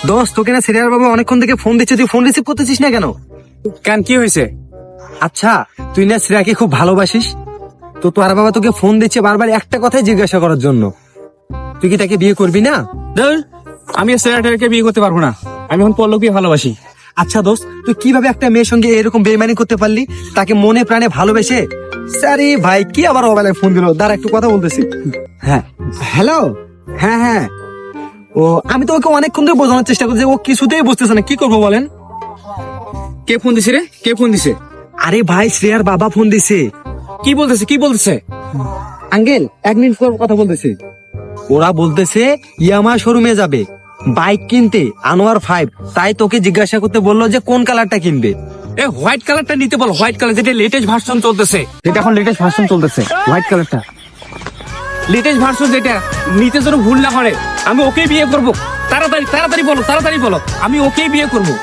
দোস্ত তোকে না সিরিয়ার বাবা অনেকক্ষণ থেকে ফোন দিচ্ছে, তুই ফোন রিসিভ করতেছিস না কেন? কেন, কি হয়েছে? আচ্ছা তুই না শ্রেয়াকে খুব ভালোবাসিস, তো তোর বাবা তোকে ফোন দিচ্ছে বারবার একটা কথাই জিজ্ঞাসা করার জন্য, তুই কি তাকে বিয়ে করবি না? ধুর, আমি শ্রেয়াটাকে বিয়ে করতে পারবো না। আমি এখন পল্লবকে ভালোবাসি। আচ্ছা দোস্ত, তুই কিভাবে একটা মেয়ের সঙ্গে এরকম বেইমানি করতে পারলি, তাকে মনে প্রাণে ভালোবেসে? আরে ভাই কি আবার মোবাইলে ফোন দিল, দাঁড়া একটু কথা বলতেছি। হ্যাঁ হ্যালো, হ্যাঁ হ্যাঁ, ও আমি তো ওকে অনেকক্ষণ ধরে বোঝানোর চেষ্টা করছি, ও কিছুতেই বুঝতেছে না, কি করবো বলেন? কে ফোন দিছে রে? কে ফোন দিছে? আরে ভাই শ্রেয়ার বাবা ফোন দিছে। কি বলতেছে? কি বলতেছে? আঙ্কেল 1 মিনিট পর কথা বলতেছি। ওরা বলতেছে ইয়ামা শোরুমে যাবে বাইক কিনতে, আনোয়ার 5, তাই তোকে জিজ্ঞাসা করতে বললো যে কোন কালারটা কিনবে। এ হোয়াইট কালারটা নিতে বল, হোয়াইট কালার, যেটা লেটেস্ট ভার্সন চলতেছে, যেটা এখন লেটেস্ট ভার্সন চলতেছে, হোয়াইট কালারটা লেটেস্ট ভার্সন, যেটা নিতে যেন ভুল না করে। আমি ওকেই বিয়ে করবো। তাড়াতাড়ি তাড়াতাড়ি বলো, তাড়াতাড়ি বলো, আমি ওকেই বিয়ে করবো।